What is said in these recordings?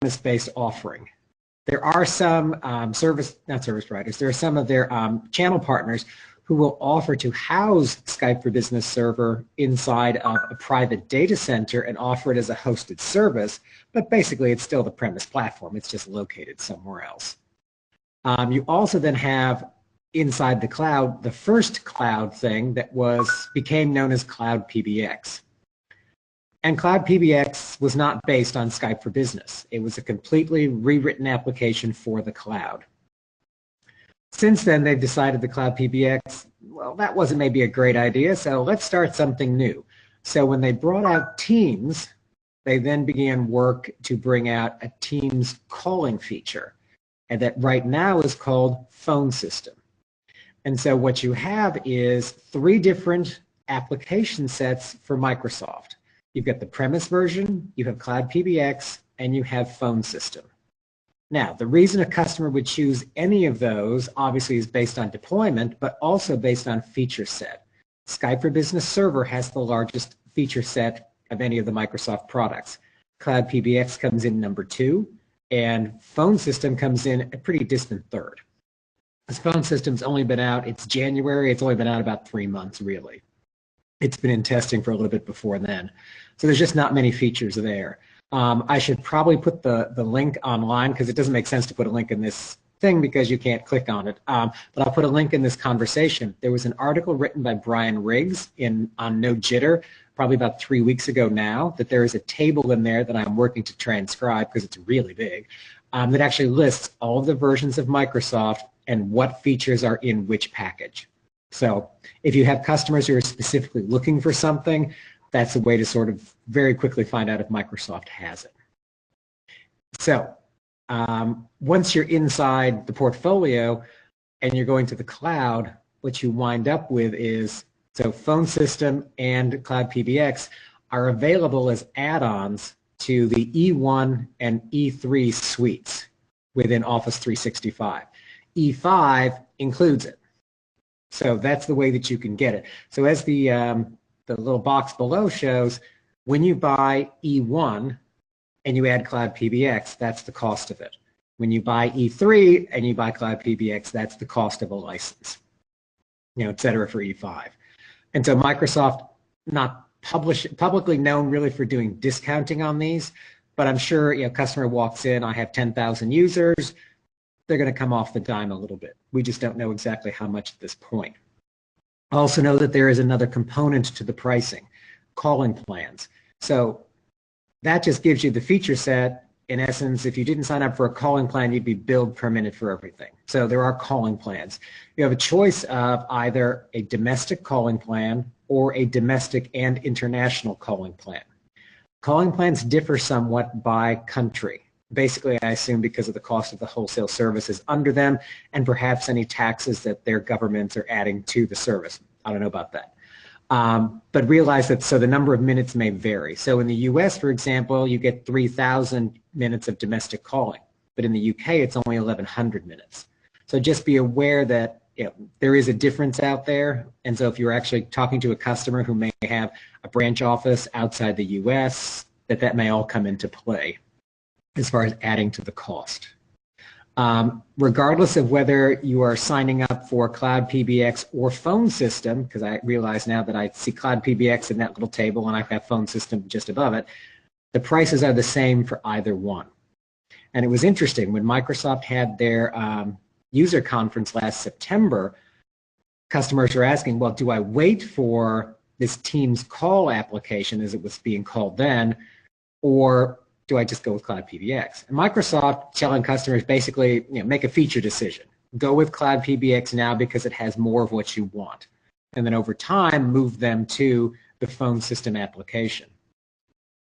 premise-based offering. There are some not service providers, there are some of their channel partners who will offer to house Skype for Business Server inside of a private data center and offer it as a hosted service, but basically it's still the premise platform, it's just located somewhere else. You also then have inside the cloud, the first cloud thing that became known as Cloud PBX. And Cloud PBX was not based on Skype for Business. It was a completely rewritten application for the cloud. Since then, they've decided the Cloud PBX, well, that wasn't maybe a great idea, so let's start something new. So when they brought out Teams, they then began work to bring out a Teams calling feature, and that right now is called Phone System. And so what you have is 3 different application sets for Microsoft. You've got the premise version, you have Cloud PBX, and you have Phone System. Now, the reason a customer would choose any of those obviously is based on deployment, but also based on feature set. Skype for Business Server has the largest feature set of any of the Microsoft products. Cloud PBX comes in number 2, and Phone System comes in a pretty distant third. This Phone System's only been out, it's January, it's only been out about 3 months really. It's been in testing for a little bit before then. So there's just not many features there. I should probably put the link online because it doesn't make sense to put a link in this thing because you can't click on it. But I'll put a link in this conversation. There was an article written by Brian Riggs on No Jitter probably about 3 weeks ago now that there is a table in there that I'm working to transcribe because it's really big that actually lists all of the versions of Microsoft and what features are in which package. So if you have customers who are specifically looking for something, that's a way to sort of very quickly find out if Microsoft has it. So once you're inside the portfolio and you're going to the cloud, what you wind up with is, so Phone System and Cloud PBX are available as add-ons to the E1 and E3 suites within Office 365. E5 includes it. So that's the way that you can get it. So as the little box below shows, when you buy E1 and you add Cloud PBX, that's the cost of it. When you buy E3 and you buy Cloud PBX, that's the cost of a license, et cetera, for E5. And so Microsoft, not publicly known really for doing discounting on these, but I'm sure customer walks in, I have 10,000 users, they're going to come off the dime a little bit. We just don't know exactly how much at this point. Also know that there is another component to the pricing, calling plans. So that just gives you the feature set. In essence, if you didn't sign up for a calling plan, you'd be billed per minute for everything. So there are calling plans. You have a choice of either a domestic calling plan or a domestic and international calling plan. Calling plans differ somewhat by country. Basically, I assume because of the cost of the wholesale services under them and perhaps any taxes that their governments are adding to the service. I don't know about that. But realize that so the number of minutes may vary. So in the US, for example, you get 3,000 minutes of domestic calling. But in the UK, it's only 1,100 minutes. So just be aware that there is a difference out there. And so if you're actually talking to a customer who may have a branch office outside the US, that may all come into play as far as adding to the cost. Regardless of whether you are signing up for Cloud PBX or Phone System, because I realize now that I see Cloud PBX in that little table and I've got Phone System just above it, the prices are the same for either one. And it was interesting, when Microsoft had their user conference last September, customers were asking, well, do I wait for this Teams call application, as it was being called then, or do I just go with Cloud PBX? And Microsoft telling customers basically, make a feature decision. Go with Cloud PBX now because it has more of what you want. And then over time, move them to the Phone System application.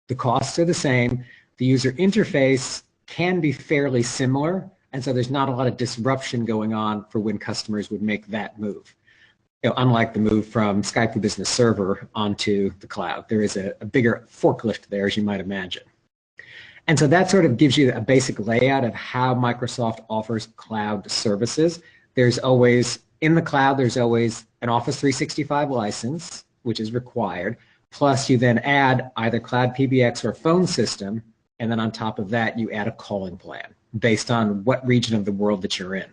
The costs are the same. The user interface can be fairly similar, and so there's not a lot of disruption going on for when customers would make that move. Unlike the move from Skype for Business Server onto the cloud. There is a bigger forklift there, as you might imagine. And so that sort of gives you a basic layout of how Microsoft offers cloud services. There's always, in the cloud, there's always an Office 365 license, which is required, plus you then add either Cloud PBX or Phone System, and then on top of that, you add a calling plan based on what region of the world that you're in.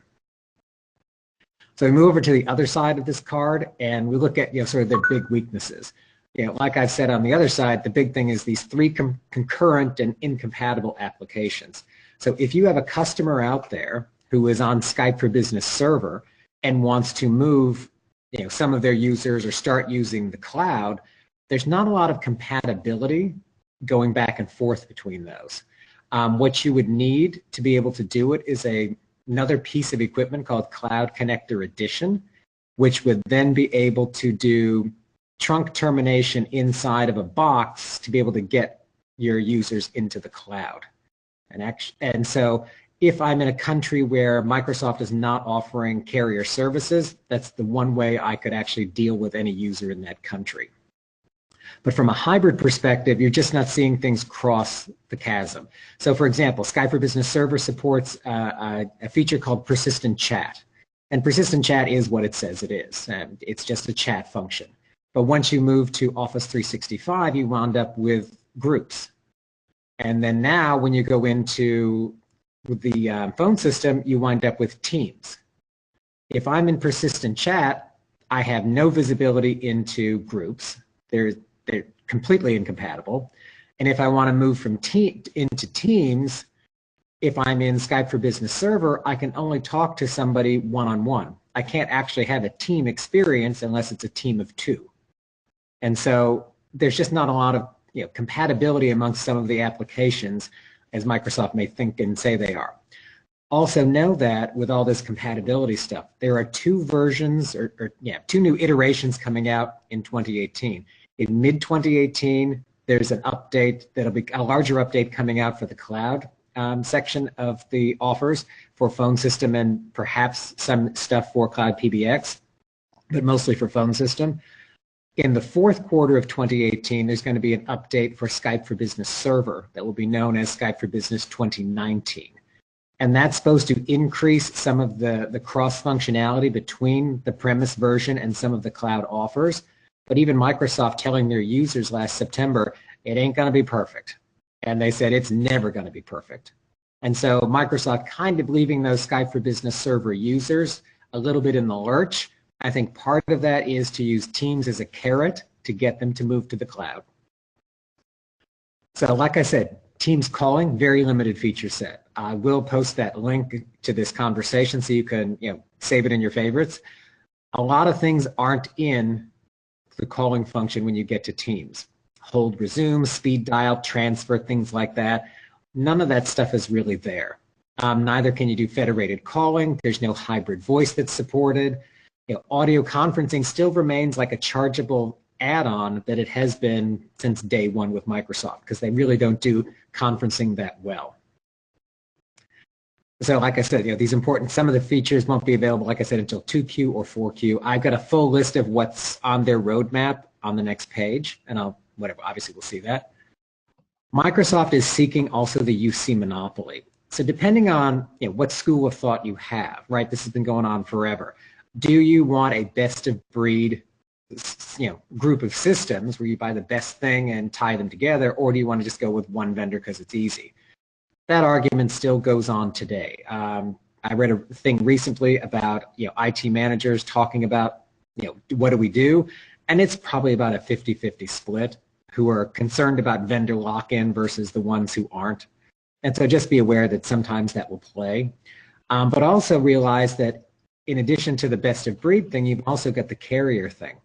So we move over to the other side of this card, and we look at sort of their big weaknesses. Like I've said on the other side, the big thing is these three concurrent and incompatible applications. So if you have a customer out there who is on Skype for Business server and wants to move some of their users or start using the cloud, there's not a lot of compatibility going back and forth between those. What you would need to be able to do it is another piece of equipment called Cloud Connector Edition, which would then be able to do trunk termination inside of a box to be able to get your users into the cloud. And so if I'm in a country where Microsoft is not offering carrier services, that's the one way I could actually deal with any user in that country. But from a hybrid perspective, you're just not seeing things cross the chasm. So for example, Skype for Business Server supports a feature called persistent chat. And persistent chat is what it says it is. It's just a chat function. But once you move to Office 365, you wound up with groups. And then now when you go into the phone system, you wind up with Teams. If I'm in persistent chat, I have no visibility into groups. They're completely incompatible. And if I want to move from into Teams, if I'm in Skype for Business Server, I can only talk to somebody one-on-one. I can't actually have a team experience unless it's a team of two. And so there's just not a lot of compatibility amongst some of the applications as Microsoft may think and say they are. Also know that with all this compatibility stuff, there are two versions two new iterations coming out in 2018. In mid-2018, there's an update that'll be a larger update coming out for the cloud section of the offers for phone system and perhaps some stuff for cloud PBX, but mostly for phone system. In the fourth quarter of 2018, there's going to be an update for Skype for Business Server that will be known as Skype for Business 2019. And that's supposed to increase some of the cross-functionality between the premise version and some of the cloud offers. But even Microsoft telling their users last September, it ain't going to be perfect. And they said it's never going to be perfect. And so Microsoft kind of leaving those Skype for Business Server users a little bit in the lurch. I think part of that is to use Teams as a carrot to get them to move to the cloud. So like I said, Teams calling, very limited feature set. I will post that link to this conversation so you can save it in your favorites. A lot of things aren't in the calling function when you get to Teams. Hold, resume, speed dial, transfer, things like that. None of that stuff is really there. Neither can you do federated calling. There's no hybrid voice that's supported. Audio conferencing still remains like a chargeable add-on that it has been since day one with Microsoft because they really don't do conferencing that well. So like I said, some of the features won't be available, like I said, until 2Q or 4Q. I've got a full list of what's on their roadmap on the next page, and obviously we'll see that. Microsoft is seeking also the UC monopoly. So depending on what school of thought you have, right, this has been going on forever. Do you want a best of breed group of systems where you buy the best thing and tie them together, or do you want to just go with one vendor because it's easy? That argument still goes on today. I read a thing recently about IT managers talking about what do we do, and it's probably about a 50-50 split who are concerned about vendor lock-in versus the ones who aren't. And so just be aware that sometimes that will play. But also realize that in addition to the best of breed thing, you've also got the carrier thing.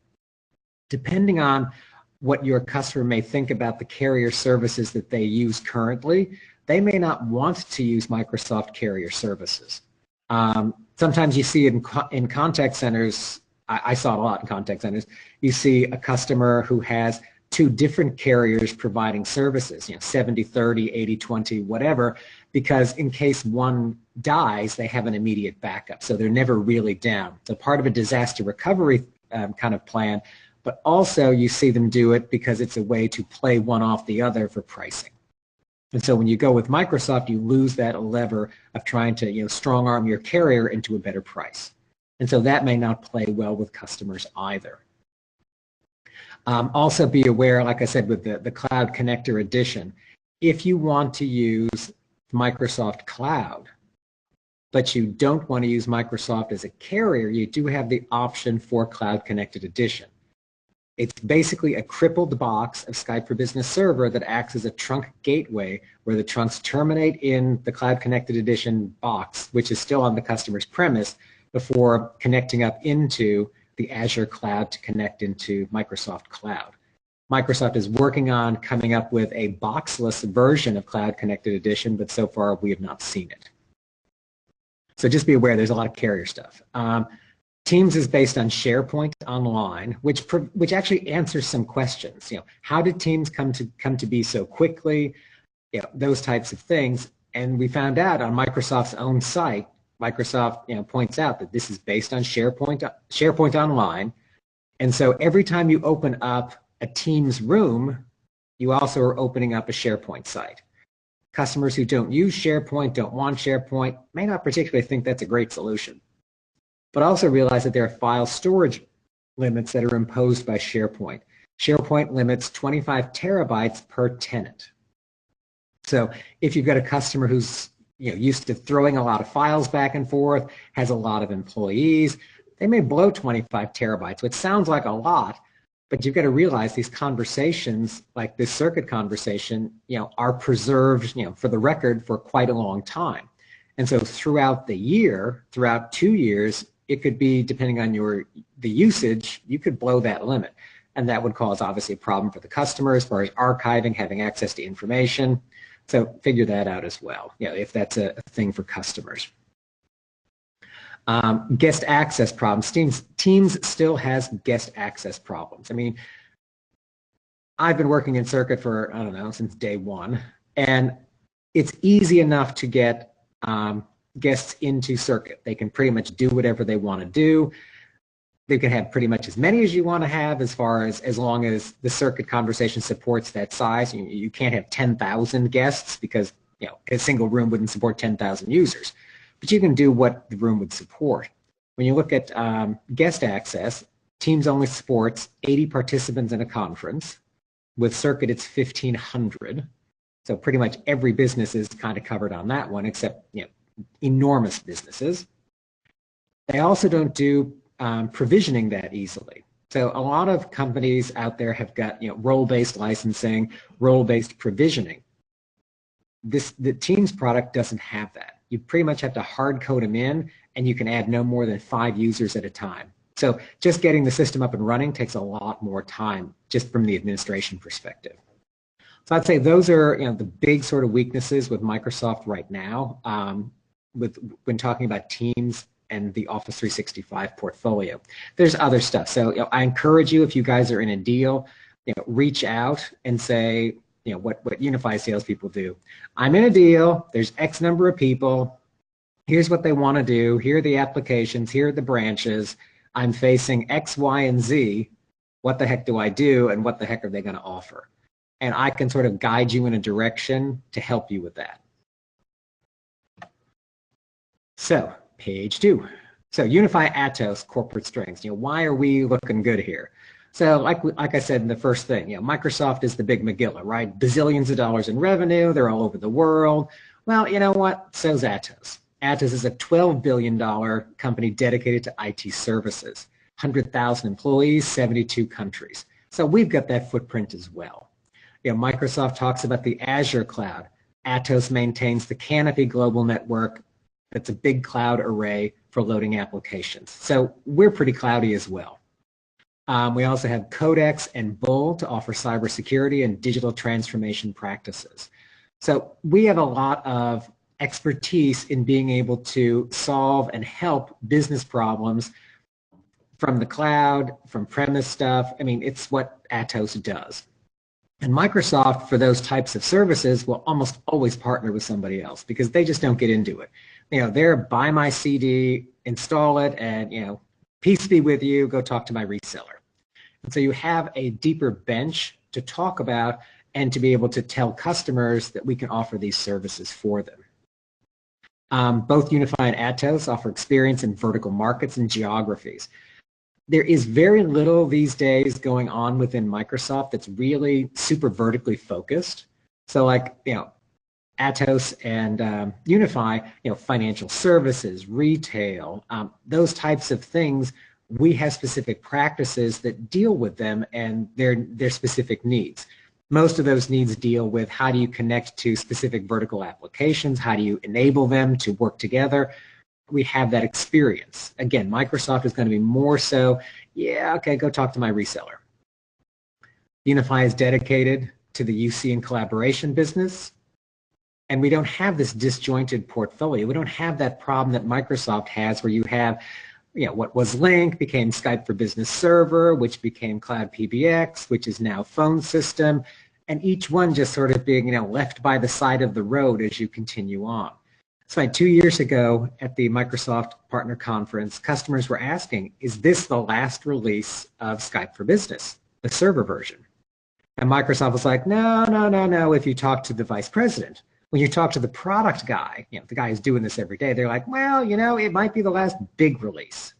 Depending on what your customer may think about the carrier services that they use currently, they may not want to use Microsoft carrier services. Sometimes you see it in contact centers. I saw it a lot in contact centers. You see a customer who has two different carriers providing services, 70-30, 80-20, whatever, because in case one dies, they have an immediate backup. So they're never really down. So part of a disaster recovery kind of plan, but also you see them do it because it's a way to play one off the other for pricing. And so when you go with Microsoft, you lose that lever of trying to strong arm your carrier into a better price. And so that may not play well with customers either. Also be aware, like I said, with the Cloud Connector Edition, if you want to use Microsoft Cloud, but you don't want to use Microsoft as a carrier, you do have the option for Cloud Connected Edition. It's basically a crippled box of Skype for Business Server that acts as a trunk gateway where the trunks terminate in the Cloud Connected Edition box, which is still on the customer's premise, before connecting up into the Azure Cloud to connect into Microsoft Cloud. Microsoft is working on coming up with a boxless version of Cloud Connected Edition, but so far we have not seen it. So just be aware, there's a lot of carrier stuff. Teams is based on SharePoint Online, which actually answers some questions. How did Teams come to be so quickly? Those types of things. And we found out on Microsoft's own site, Microsoft points out that this is based on SharePoint Online. And so every time you open up a Teams room, you also are opening up a SharePoint site. Customers who don't use SharePoint, don't want SharePoint, may not particularly think that's a great solution. But also realize that there are file storage limits that are imposed by SharePoint. SharePoint limits 25 terabytes per tenant. So if you've got a customer who's used to throwing a lot of files back and forth, has a lot of employees, they may blow 25 terabytes, which sounds like a lot, but you've got to realize these conversations, like this circuit conversation, are preserved, for the record for quite a long time. And so throughout the year, throughout 2 years, it could be, depending on the usage, you could blow that limit. And that would cause, obviously, a problem for the customer as far as archiving, having access to information. So figure that out as well, if that's a thing for customers. Guest access problems. Teams still has guest access problems. I mean, I've been working in Circuit for, I don't know, since day one. And it's easy enough to get guests into Circuit. They can pretty much do whatever they want to do. They can have pretty much as many as you want to have, as long as the Circuit conversation supports that size. You can't have 10,000 guests because a single room wouldn't support 10,000 users. But you can do what the room would support. When you look at guest access, Teams only supports 80 participants in a conference. With Circuit, it's 1,500. So pretty much every business is kind of covered on that one, except enormous businesses. They also don't do provisioning that easily. So a lot of companies out there have got role-based licensing, role-based provisioning. The Teams product doesn't have that. You pretty much have to hard code them in, and you can add no more than 5 users at a time. So just getting the system up and running takes a lot more time, just from the administration perspective. So I'd say those are the big sort of weaknesses with Microsoft right now, when talking about Teams and the Office 365 portfolio. There's other stuff. So I encourage you, if you guys are in a deal, reach out and say, what Unify salespeople do. I'm in a deal, there's X number of people, here's what they want to do, here are the applications, here are the branches, I'm facing X, Y, and Z, what the heck do I do, and what the heck are they going to offer? And I can sort of guide you in a direction to help you with that. So, page 2. So, Unify Atos corporate strengths. Why are we looking good here? So like I said in the first thing, Microsoft is the big Megillah, right? Bazillions of dollars in revenue, they're all over the world. Well, you know what? So's Atos. Atos is a $12 billion company dedicated to IT services. 100,000 employees, 72 countries. So we've got that footprint as well. Microsoft talks about the Azure cloud. Atos maintains the Canopy global network. That's a big cloud array for loading applications. So we're pretty cloudy as well. We also have Codex and Bull to offer cybersecurity and digital transformation practices. So we have a lot of expertise in being able to solve and help business problems from the cloud, from premise stuff. I mean, it's what Atos does. And Microsoft, for those types of services, will almost always partner with somebody else because they just don't get into it. They're buy my CD, install it, and peace be with you, go talk to my reseller. And so you have a deeper bench to talk about and to be able to tell customers that we can offer these services for them. Both Unify and Atos offer experience in vertical markets and geographies. There is very little these days going on within Microsoft that's really super vertically focused. So like, Atos and Unify, financial services, retail, those types of things, we have specific practices that deal with them and their specific needs. Most of those needs deal with how do you connect to specific vertical applications, how do you enable them to work together. We have that experience. Again, Microsoft is going to be more so, yeah, okay, go talk to my reseller. Unify is dedicated to the UC and collaboration business. And we don't have this disjointed portfolio. We don't have that problem that Microsoft has where you have, what was Lync became Skype for Business Server, which became Cloud PBX, which is now Phone System, and each one just sort of being, left by the side of the road as you continue on. That's why 2 years ago at the Microsoft Partner Conference, customers were asking, is this the last release of Skype for Business, the server version? And Microsoft was like, no, if you talk to the vice president. When you talk to the product guy, the guy who's doing this every day, they're like, well, it might be the last big release.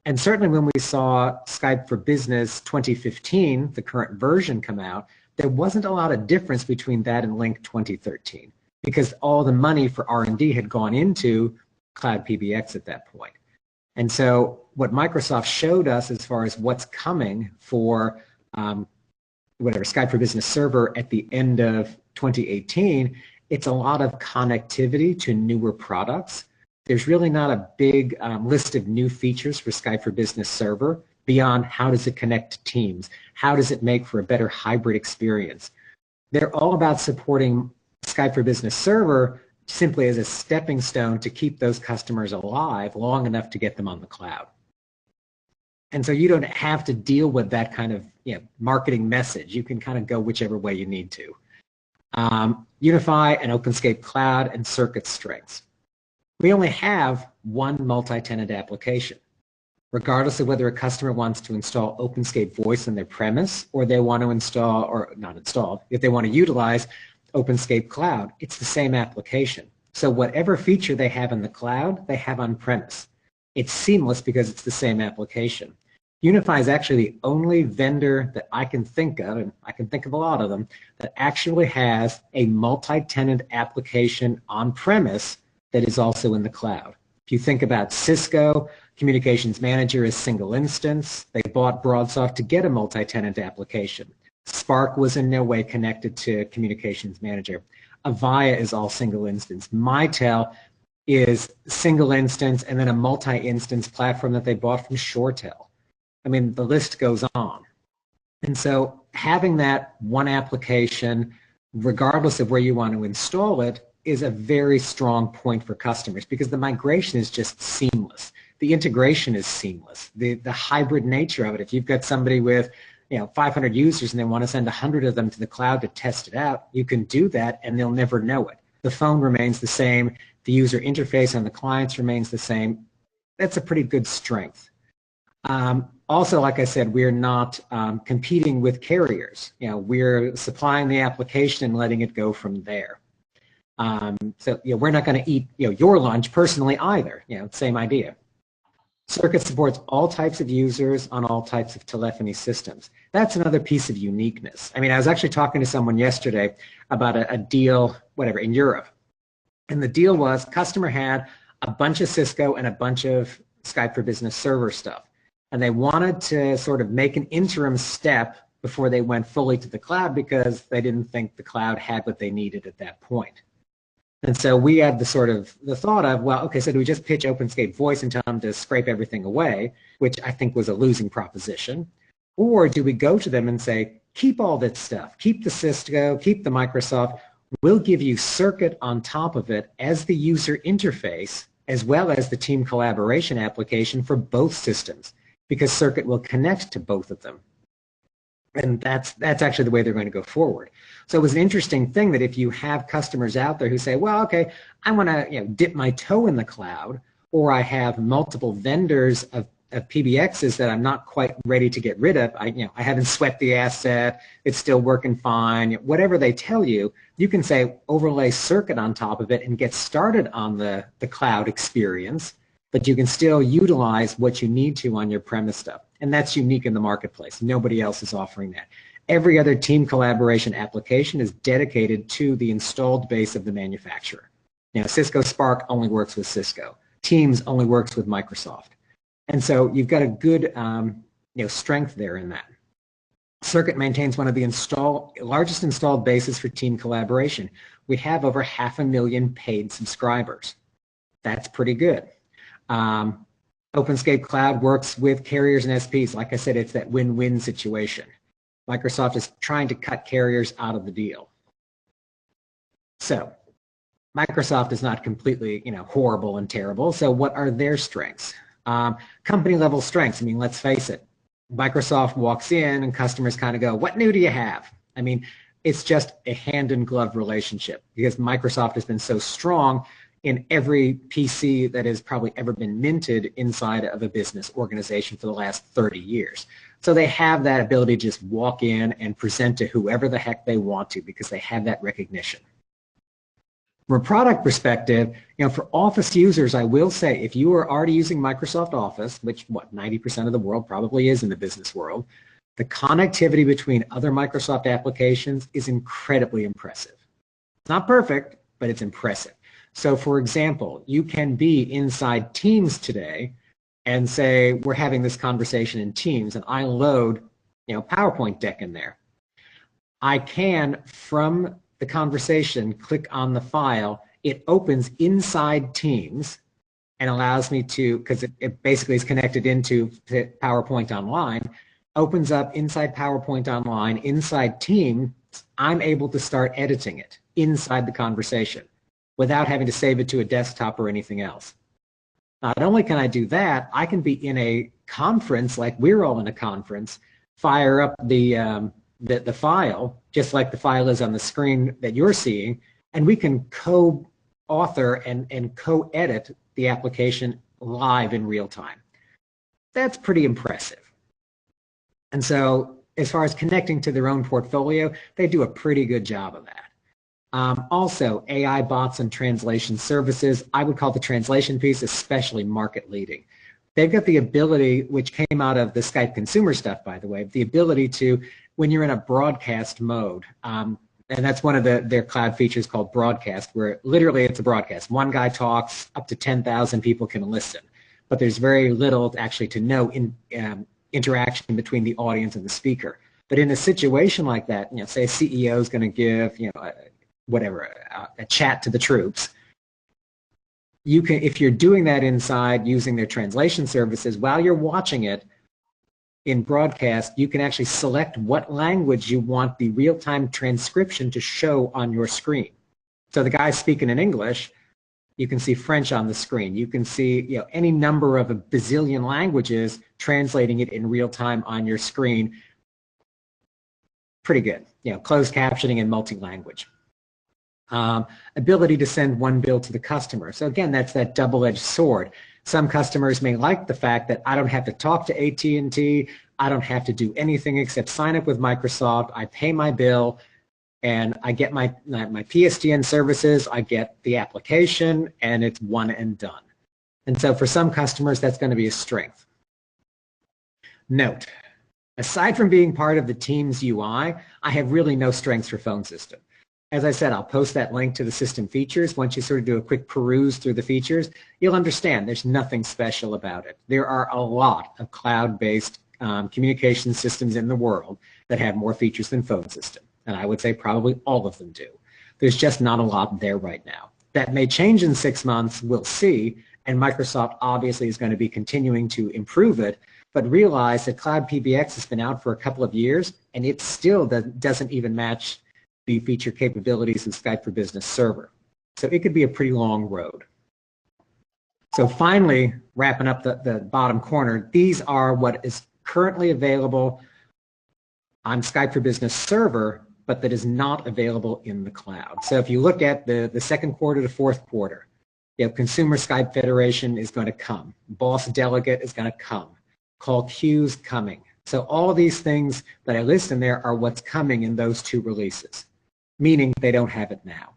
And certainly when we saw Skype for Business 2015, the current version, come out, there wasn't a lot of difference between that and Lync 2013 because all the money for R&D had gone into Cloud PBX at that point. And so what Microsoft showed us as far as what's coming for Skype for Business Server at the end of 2018, it's a lot of connectivity to newer products. There's really not a big list of new features for Skype for Business Server beyond how does it connect to Teams, how does it make for a better hybrid experience. They're all about supporting Skype for Business Server simply as a stepping stone to keep those customers alive long enough to get them on the cloud. And so you don't have to deal with that kind of marketing message. You can kind of go whichever way you need to. Unify and OpenScape Cloud and Circuit strengths. We only have one multi-tenant application. Regardless of whether a customer wants to install OpenScape Voice on their premise or they want to install, or not install, if they want to utilize OpenScape Cloud, it's the same application. So whatever feature they have in the cloud, they have on premise. It's seamless because it's the same application. Unify is actually the only vendor that I can think of, and I can think of a lot of them, that actually has a multi-tenant application on premise that is also in the cloud. If you think about Cisco, Communications Manager is single instance. They bought BroadSoft to get a multi-tenant application. Spark was in no way connected to Communications Manager. Avaya is all single instance. Mitel is single instance and then a multi-instance platform that they bought from ShoreTel. I mean, the list goes on. And so having that one application, regardless of where you want to install it, is a very strong point for customers because the migration is just seamless. The integration is seamless. The hybrid nature of it, if you've got somebody with 500 users and they want to send 100 of them to the cloud to test it out, you can do that and they'll never know it. The phone remains the same. The user interface on the clients remains the same. That's a pretty good strength. Also, like I said, we're not competing with carriers. We're supplying the application and letting it go from there. So we're not going to eat your lunch personally either. Same idea. Circuit supports all types of users on all types of telephony systems. That's another piece of uniqueness. I mean, I was actually talking to someone yesterday about a deal, in Europe. And the deal was customer had a bunch of Cisco and a bunch of Skype for Business Server stuff. And they wanted to sort of make an interim step before they went fully to the cloud because they didn't think the cloud had what they needed at that point. And so we had the thought of, well, okay, so do we just pitch OpenScape Voice and tell them to scrape everything away, which I think was a losing proposition, or do we go to them and say, keep all that stuff, keep the Cisco, keep the Microsoft, we'll give you Circuit on top of it as the user interface as well as the team collaboration application for both systems because Circuit will connect to both of them. And that's actually the way they're going to go forward. So it was an interesting thing that if you have customers out there who say, well, okay, I want to dip my toe in the cloud, or I have multiple vendors of PBXs that I'm not quite ready to get rid of. I haven't sweat the asset. It's still working fine. Whatever they tell you, you can say overlay Circuit on top of it and get started on the cloud experience, but you can still utilize what you need to on your premise stuff. And that's unique in the marketplace. Nobody else is offering that. Every other team collaboration application is dedicated to the installed base of the manufacturer. You know, Cisco Spark only works with Cisco. Teams only works with Microsoft. And so you've got a good strength there in that. Circuit maintains one of the largest installed bases for team collaboration. We have over 500,000 paid subscribers. That's pretty good. OpenScape Cloud works with carriers and SPs. Like I said, it's that win-win situation. Microsoft is trying to cut carriers out of the deal. So Microsoft is not completely, horrible and terrible. So what are their strengths? Company level strengths. I mean, let's face it. Microsoft walks in and customers kind of go, what new do you have? I mean, it's just a hand-in-glove relationship because Microsoft has been so strong in every PC that has probably ever been minted inside of a business organization for the last 30 years. So they have that ability to just walk in and present to whoever the heck they want to because they have that recognition. From a product perspective, for Office users, I will say if you are already using Microsoft Office, which 90% of the world probably is in the business world, the connectivity between other Microsoft applications is incredibly impressive. It's not perfect, but it's impressive. So for example, you can be inside Teams today and say, we're having this conversation in Teams and I load, PowerPoint deck in there. I can, from the conversation, click on the file, it opens inside Teams and allows me to, because it basically is connected into PowerPoint Online, opens up inside PowerPoint Online, inside Teams, I'm able to start editing it inside the conversation without having to save it to a desktop or anything else. Not only can I do that, I can be in a conference, like we're all in a conference, fire up the file, just like the file is on the screen that you're seeing, and we can co-author and co-edit the application live in real time. That's pretty impressive. And so as far as connecting to their own portfolio, they do a pretty good job of that. Also, AI bots and translation services, I would call the translation piece especially market leading. They've got the ability, which came out of the Skype consumer stuff, by the way, the ability to, when you're in a broadcast mode, and that's one of their cloud features called broadcast, where literally it's a broadcast. One guy talks, up to 10,000 people can listen, but there's very little actually to no interaction between the audience and the speaker. But in a situation like that, say a CEO is going to give, a chat to the troops, you can, if you're doing that inside using their translation services, while you're watching it in broadcast, you can actually select what language you want the real-time transcription to show on your screen. So the guy's speaking in English, you can see French on the screen. You can see any number of a bazillion languages translating it in real time on your screen. Pretty good. Closed captioning and multi-language. Ability to send one bill to the customer. So again, that's that double-edged sword. Some customers may like the fact that I don't have to talk to AT&T, I don't have to do anything except sign up with Microsoft, I pay my bill, and I get my PSTN services, I get the application, and it's one and done. And so for some customers, that's going to be a strength. Note, aside from being part of the Teams UI, I have really no strengths for phone system. As I said, I'll post that link to the system features. Once you sort of do a quick peruse through the features, you'll understand there's nothing special about it. There are a lot of cloud-based communication systems in the world that have more features than phone system. And I would say probably all of them do. There's just not a lot there right now. That may change in 6 months, we'll see, and Microsoft obviously is going to be continuing to improve it, but realize that Cloud PBX has been out for a couple of years, and it still doesn't even match the feature capabilities of Skype for Business Server. So it could be a pretty long road. So finally, wrapping up the bottom corner, these are what is currently available on Skype for Business Server, but that is not available in the cloud. So if you look at the second quarter to fourth quarter, Consumer Skype Federation is going to come. Boss Delegate is going to come. Call queues coming. So all of these things that I list in there are what's coming in those two releases, meaning they don't have it now.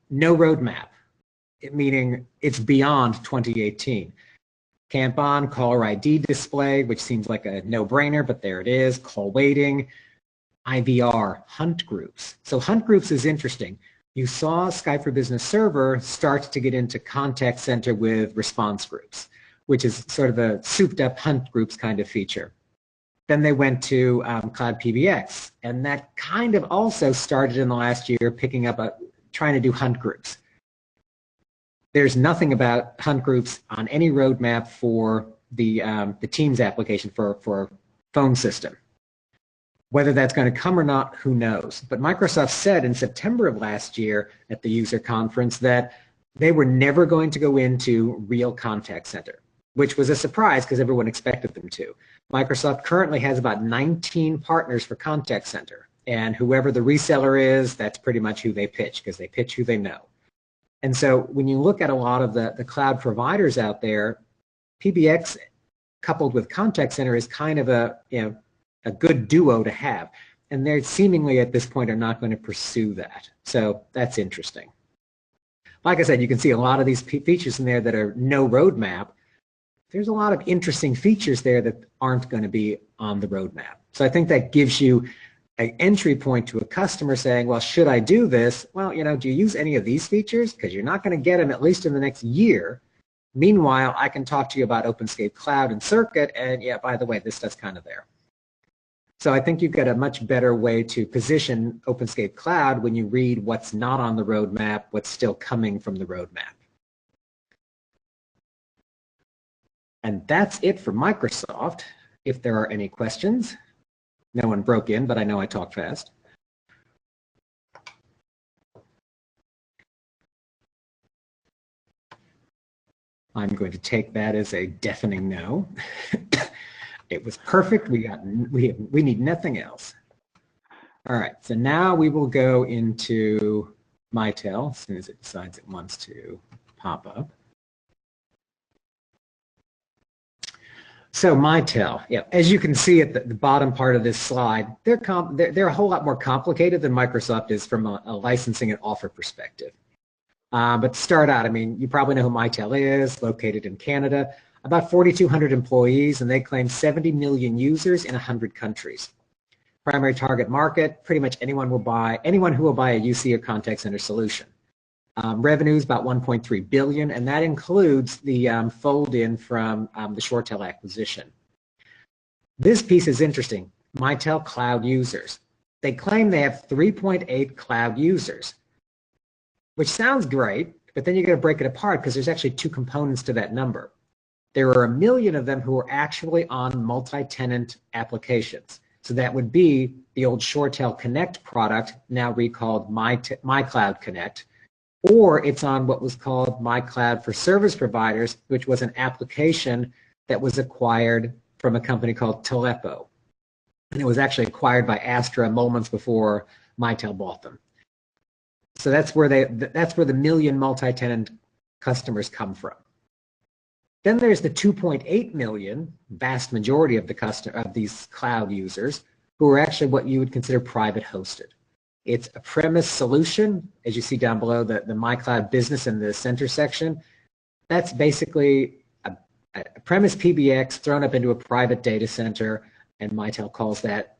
No roadmap, meaning it's beyond 2018. Camp on, caller ID display, which seems like a no-brainer, but there it is, call waiting, IVR, hunt groups. So hunt groups is interesting. You saw Skype for Business Server start to get into contact center with response groups, which is sort of a souped up hunt groups kind of feature. Then they went to Cloud PBX, and that kind of also started in the last year picking up, trying to do hunt groups. There's nothing about hunt groups on any roadmap for the Teams application for phone system. Whether that's going to come or not, who knows? But Microsoft said in September of last year at the user conference that they were never going to go into real contact center, which was a surprise because everyone expected them to. Microsoft currently has about 19 partners for contact center, and whoever the reseller is, that's pretty much who they pitch because they pitch who they know. And so when you look at a lot of the cloud providers out there, PBX coupled with contact center is kind of a good duo to have. And they're seemingly at this point are not going to pursue that. So that's interesting. Like I said, you can see a lot of these features in there that are no roadmap. There's a lot of interesting features there that aren't going to be on the roadmap. So I think that gives you an entry point to a customer saying, well, should I do this? Well, do you use any of these features? Because you're not going to get them at least in the next year. Meanwhile, I can talk to you about OpenScape Cloud and Circuit, and yeah, by the way, this stuff's kind of there. So I think you've got a much better way to position OpenScape Cloud when you read what's not on the roadmap, what's still coming from the roadmap. And that's it for Microsoft. If there are any questions. No one broke in, but I know I talked fast. I'm going to take that as a deafening no. It was perfect. We need nothing else. All right, so now we will go into Mitel as soon as it decides it wants to pop up. So Mitel, yeah, as you can see at the bottom part of this slide, they're a whole lot more complicated than Microsoft is from a licensing and offer perspective. But to start out, I mean, you probably know who Mitel is, located in Canada, about 4,200 employees, and they claim 70 million users in 100 countries. Primary target market, pretty much anyone who will buy a UC or contact center solution. Revenue is about 1.3 billion, and that includes the fold-in from the ShoreTel acquisition. This piece is interesting. Mitel Cloud users. They claim they have 3.8 cloud users, which sounds great, but then you're going to break it apart because there's actually two components to that number. There are 1 million of them who are actually on multi-tenant applications. So that would be the old ShoreTel Connect product, now recalled MiCloud Connect, or it's on what was called MiCloud for service providers, which was an application that was acquired from a company called Telepo. And it was actually acquired by Astra moments before Mitel bought them. So that's where the million multi-tenant customers come from. Then there's the 2.8 million, vast majority of these cloud users, who are actually what you would consider private hosted. It's a premise solution, as you see down below the MiCloud business in the center section. That's basically a premise PBX thrown up into a private data center, and Mitel calls that,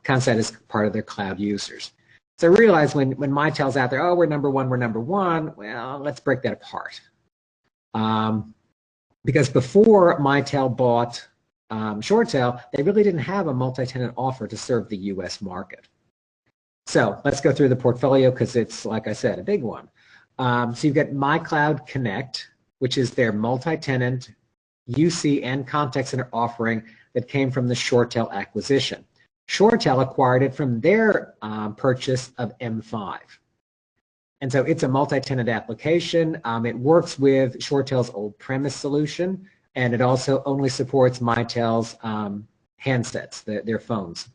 counts that as part of their cloud users. So realize when Mitel's out there, oh, we're number one, well, let's break that apart. Because before Mitel bought ShoreTel, they really didn't have a multi-tenant offer to serve the US market. So let's go through the portfolio because it's, like I said, a big one. So you've got MiCloud Connect, which is their multi-tenant UC and contact center offering that came from the ShoreTel acquisition. ShoreTel acquired it from their purchase of M5. And so it's a multi-tenant application. It works with ShoreTel's old premise solution, and it also only supports Mitel's handsets, their phones.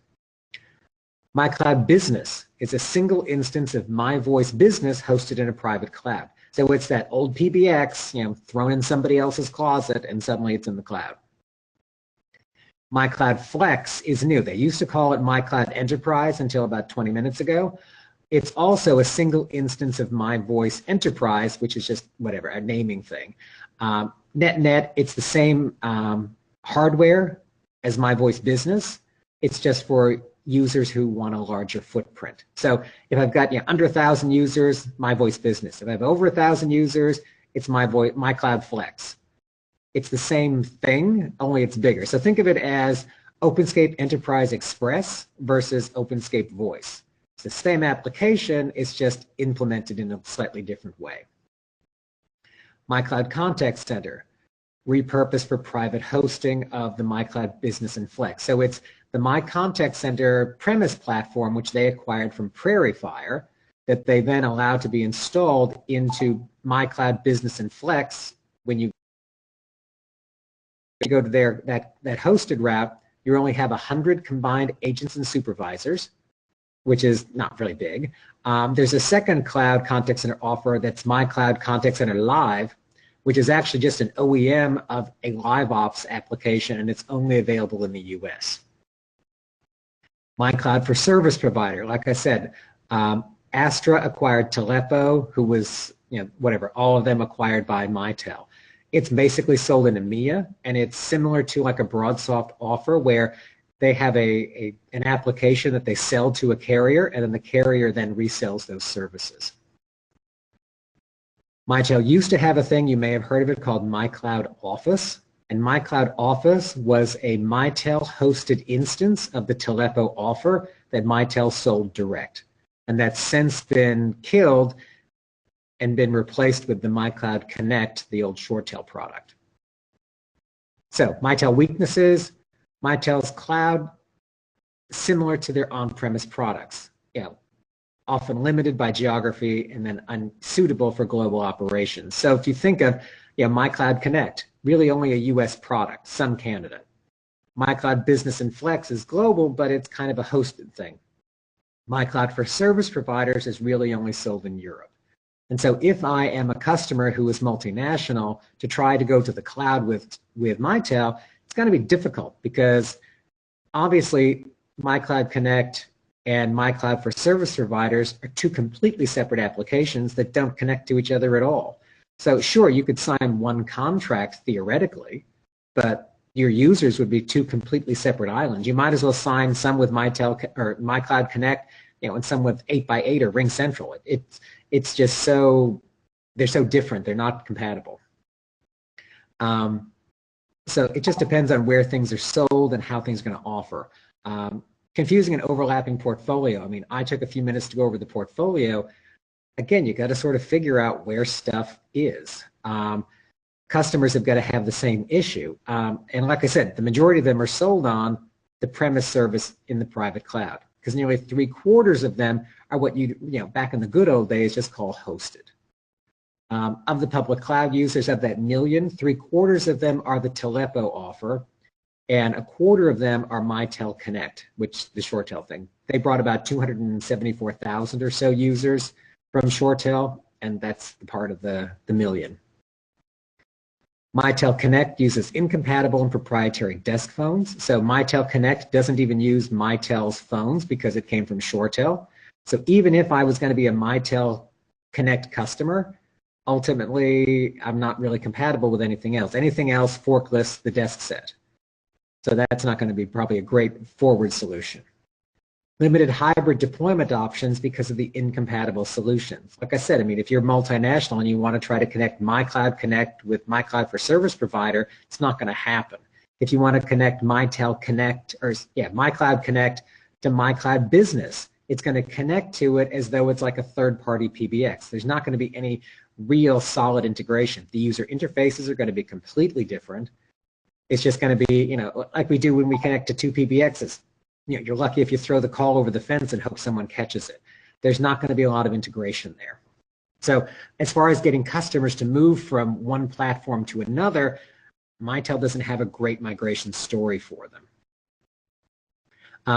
MiCloud Business is a single instance of MyVoice Business hosted in a private cloud. So it's that old PBX, thrown in somebody else's closet, and suddenly it's in the cloud. MiCloud Flex is new. They used to call it MiCloud Enterprise until about 20 minutes ago. It's also a single instance of MyVoice Enterprise, which is just whatever, a naming thing. net, it's the same hardware as My Voice Business. It's just for users who want a larger footprint. So if I've got under 1,000 users, My Voice Business. If I have over 1,000 users, it's MiCloud Flex. It's the same thing, only it's bigger. So think of it as OpenScape Enterprise Express versus OpenScape Voice. It's the same application, it's just implemented in a slightly different way. MiCloud Contact Center, repurposed for private hosting of the MiCloud Business and Flex. So it's the My Contact Center premise platform, which they acquired from Prairie Fire, that they then allowed to be installed into MiCloud Business and Flex. When you go to that hosted route, you only have 100 combined agents and supervisors, which is not really big. There's a second cloud contact center offer that's MiCloud Contact Center Live, which is actually just an OEM of a LiveOps application, and it's only available in the US. MiCloud for Service Provider, like I said, Astra acquired Telepo, who was, all of them acquired by Mitel. It's basically sold in EMEA, and it's similar to like a BroadSoft offer where they have an application that they sell to a carrier, and then the carrier then resells those services. Mitel used to have a thing, you may have heard of it, called MiCloud Office. And MiCloud Office was a Mitel-hosted instance of the Telepo offer that Mitel sold direct. And that's since been killed and been replaced with the MiCloud Connect, the old ShoreTel product. So, Mitel weaknesses, Mitel's cloud, similar to their on-premise products. Often limited by geography and then unsuitable for global operations. So if you think of MiCloud Connect, really only a US product, some Canada. MiCloud Business and Flex is global, but it's kind of a hosted thing. MiCloud for Service Providers is really only sold in Europe. And so if I am a customer who is multinational to try to go to the cloud with Mitel, it's going to be difficult because obviously MiCloud Connect and MiCloud for Service Providers are two completely separate applications that don't connect to each other at all. So sure, you could sign one contract theoretically, but your users would be two completely separate islands. You might as well sign some with Mitel or MiCloud Connect, and some with 8x8 or Ring Central. It's just they're so different. They're not compatible. So it just depends on where things are sold and how things are going to offer. Confusing and overlapping portfolio. I mean, I took a few minutes to go over the portfolio. Again, you got to sort of figure out where stuff is. Customers have got to have the same issue. And like I said, the majority of them are sold on the premise service in the private cloud, because nearly 3/4 of them are what back in the good old days just call hosted. Of the public cloud users, of that million, 3/4 of them are the Telepo offer, and 1/4 of them are Mitel Connect, which the ShoreTel thing. They brought about 274,000 or so users from ShoreTel, and that's the part of the million. Mitel Connect uses incompatible and proprietary desk phones. So Mitel Connect doesn't even use Mitel's phones because it came from ShoreTel. So even if I was going to be a Mitel Connect customer, ultimately I'm not really compatible with anything else. Anything else forklifts the desk set. So that's not going to be probably a great forward solution. Limited hybrid deployment options because of the incompatible solutions. Like I said, I mean, if you're multinational and you want to try to connect MiCloud Connect with MiCloud for Service Provider, it's not going to happen. If you want to connect MiCloud Connect to MiCloud Business, it's going to connect to it as though it's like a third-party PBX. There's not going to be any real solid integration. The user interfaces are going to be completely different. It's just going to be, like we do when we connect to two PBXs. You're lucky if you throw the call over the fence and hope someone catches it. There's not going to be a lot of integration there. So as far as getting customers to move from one platform to another, Mitel doesn't have a great migration story for them.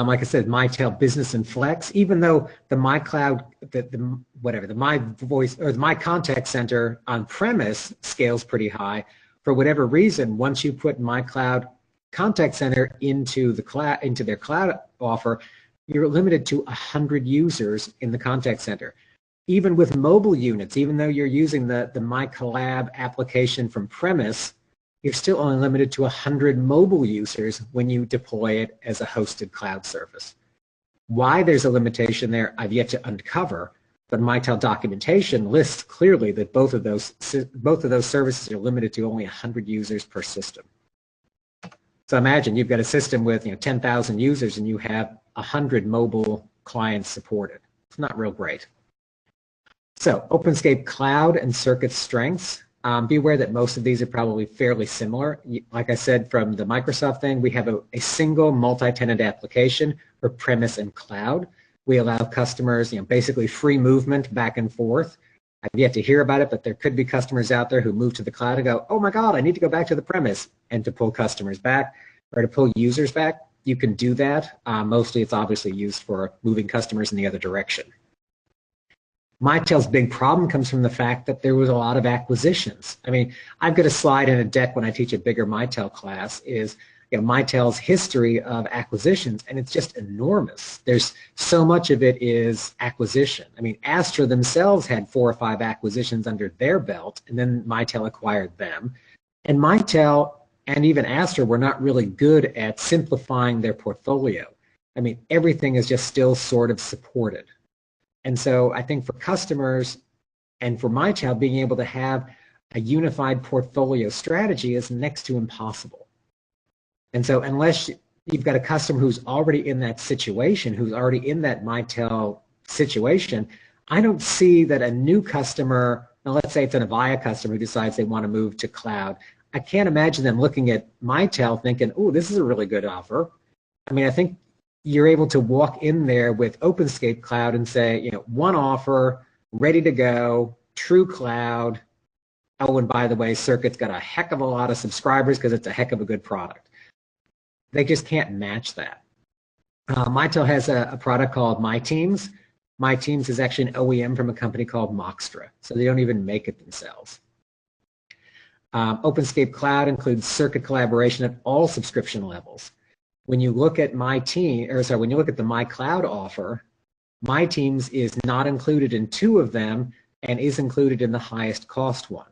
Like I said, Mitel Business and Flex, even though the MiCloud, the My Voice or the My Contact Center on premise scales pretty high, for whatever reason, once you put MiCloud Contact Center into the cloud, into their cloud offer, you're limited to 100 users in the contact center. Even with mobile units, even though you're using the MyCollab application from premise, you're still only limited to 100 mobile users when you deploy it as a hosted cloud service. Why there's a limitation there, I've yet to uncover, but Mitel documentation lists clearly that both of those services are limited to only 100 users per system. So imagine you've got a system with 10,000 users and you have 100 mobile clients supported. It's not real great. So OpenScape Cloud and Circuit strengths. Be aware that most of these are probably fairly similar. Like I said, from the Microsoft thing, we have a single multi-tenant application for premise and cloud. We allow customers, basically free movement back and forth. I've yet to hear about it, but there could be customers out there who move to the cloud and go, oh my God, I need to go back to the premise, and to pull customers back or to pull users back. You can do that. Mostly it's obviously used for moving customers in the other direction. Mitel's big problem comes from the fact that there was a lot of acquisitions. I mean, I've got a slide in a deck when I teach a bigger Mitel class is Mitel's history of acquisitions, and it's just enormous. There's so much of it is acquisition. I mean, Astra themselves had 4 or 5 acquisitions under their belt, and then Mitel acquired them. And Mitel and even Astra were not really good at simplifying their portfolio. I mean, everything is just still sort of supported. And so I think for customers and for Mitel, being able to have a unified portfolio strategy is next to impossible. And so unless you've got a customer who's already in that situation, who's already in that Mitel situation, I don't see that a new customer, now let's say it's an Avaya customer who decides they want to move to cloud, I can't imagine them looking at Mitel thinking, oh, this is a really good offer. I mean, I think you're able to walk in there with OpenScape Cloud and say, one offer, ready to go, true cloud. Oh, and by the way, Circuit's got a heck of a lot of subscribers because it's a heck of a good product. They just can't match that. Mitel has a product called MyTeams. MyTeams is actually an OEM from a company called Moxtra, so they don't even make it themselves. OpenScape Cloud includes Circuit collaboration at all subscription levels. When you look at when you look at the MiCloud offer, MyTeams is not included in 2 of them and is included in the highest cost one.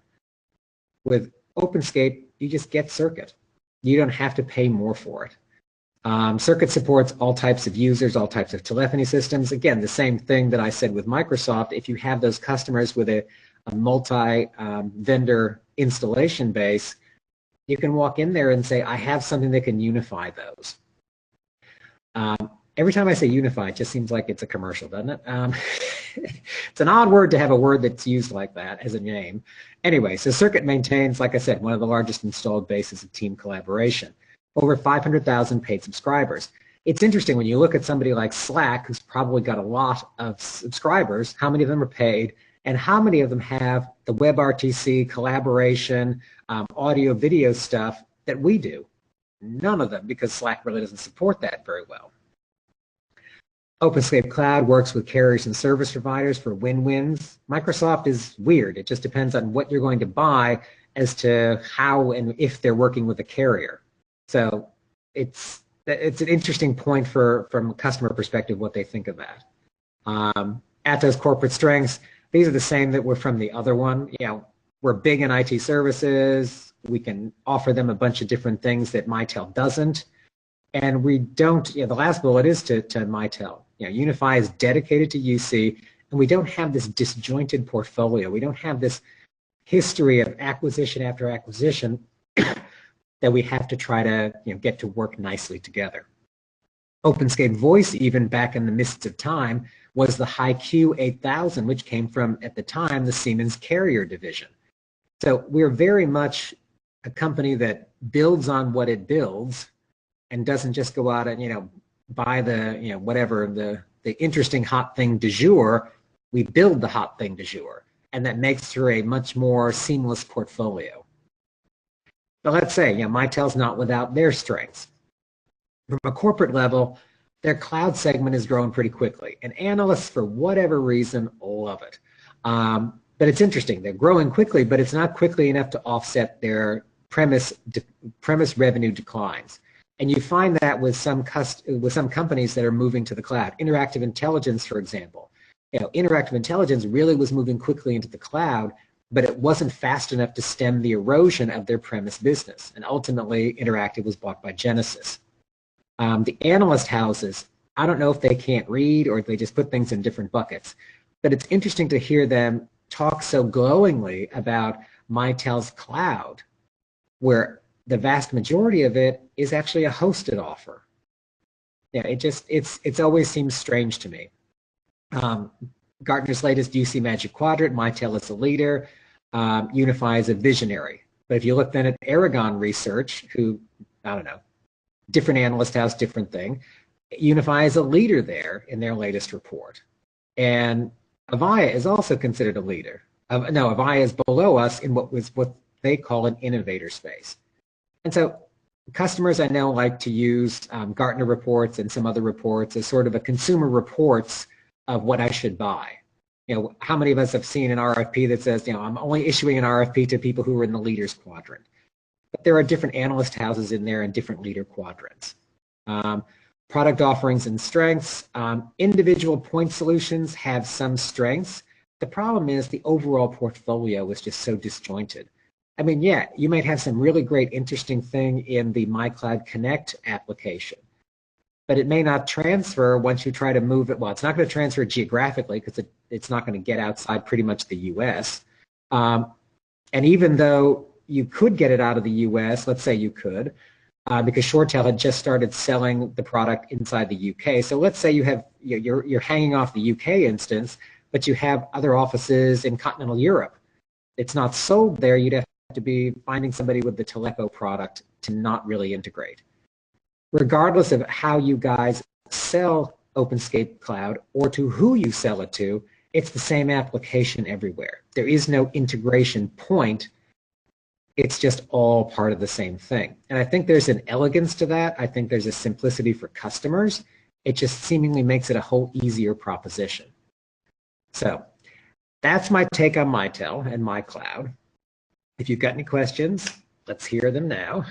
With OpenScape, you just get Circuit. You don't have to pay more for it. Circuit supports all types of users, all types of telephony systems. Again, the same thing that I said with Microsoft. If you have those customers with a multi-vendor installation base, you can walk in there and say, I have something that can unify those. Every time I say unify, it just seems like it's a commercial, doesn't it? It's an odd word to have a word that's used like that as a name. Anyway, so Circuit maintains, like I said, one of the largest installed bases of team collaboration. Over 500,000 paid subscribers. It's interesting when you look at somebody like Slack, who's probably got a lot of subscribers, how many of them are paid, and how many of them have the WebRTC collaboration, audio, video stuff that we do. None of them, because Slack really doesn't support that very well. OpenScape Cloud works with carriers and service providers for win-wins. Microsoft is weird. It just depends on what you're going to buy as to how and if they're working with a carrier. So it's an interesting point from a customer perspective what they think of that. Atto's corporate strengths, these are the same that were from the other one. We're big in IT services. We can offer them a bunch of different things that Mitel doesn't. And we don't, the last bullet is to Mitel. Unify is dedicated to UC, and we don't have this disjointed portfolio. We don't have this history of acquisition after acquisition that we have to try to get to work nicely together. OpenScape Voice, even back in the mists of time, was the HiQ 8000, which came from, at the time, the Siemens Carrier division. So we're very much a company that builds on what it builds and doesn't just go out and buy the whatever the interesting hot thing du jour. We build the hot thing du jour, and that makes for a much more seamless portfolio. But let's say Mitel's not without their strengths. From a corporate level, their cloud segment is growing pretty quickly, and analysts, for whatever reason, love it. But it's interesting. They're growing quickly, but it's not quickly enough to offset their premise revenue declines. And you find that with some companies that are moving to the cloud. Interactive Intelligence, for example. Interactive Intelligence really was moving quickly into the cloud, but it wasn't fast enough to stem the erosion of their premise business. And ultimately, Interactive was bought by Genesys. The analyst houses, I don't know if they can't read or if they just put things in different buckets, but it's interesting to hear them talk so glowingly about Mitel's cloud, where the vast majority of it is actually a hosted offer. Yeah, it's always seems strange to me. Gartner's latest UC Magic Quadrant, Mitel is a leader, Unify is a visionary. But if you look then at Aragon Research, who, I don't know, different analyst house, different thing, Unify is a leader there in their latest report. And Avaya is also considered a leader. No, Avaya is below us in what they call an innovator space. And so customers I know like to use Gartner reports and some other reports as sort of a consumer reports of what I should buy. You know, how many of us have seen an RFP that says, you know, I'm only issuing an RFP to people who are in the leaders quadrant. But there are different analyst houses in there and different leader quadrants. Product offerings and strengths. Individual point solutions have some strengths. The problem is the overall portfolio is just so disjointed. I mean, yeah, you might have some really great, interesting thing in the MiCloud Connect application, but it may not transfer once you try to move it. Well, it's not going to transfer geographically because it's not going to get outside pretty much the US. And even though you could get it out of the US, let's say you could, because ShoreTel had just started selling the product inside the UK. So let's say you have, you're hanging off the UK instance, but you have other offices in continental Europe. It's not sold there. You'd have to be finding somebody with the Teleco product to not really integrate. Regardless of how you guys sell OpenScape Cloud or to who you sell it to, it's the same application everywhere. There is no integration point. It's just all part of the same thing. And I think there's an elegance to that. I think there's a simplicity for customers. It just seemingly makes it a whole easier proposition. So that's my take on Mitel and MiCloud. If you've got any questions, let's hear them now.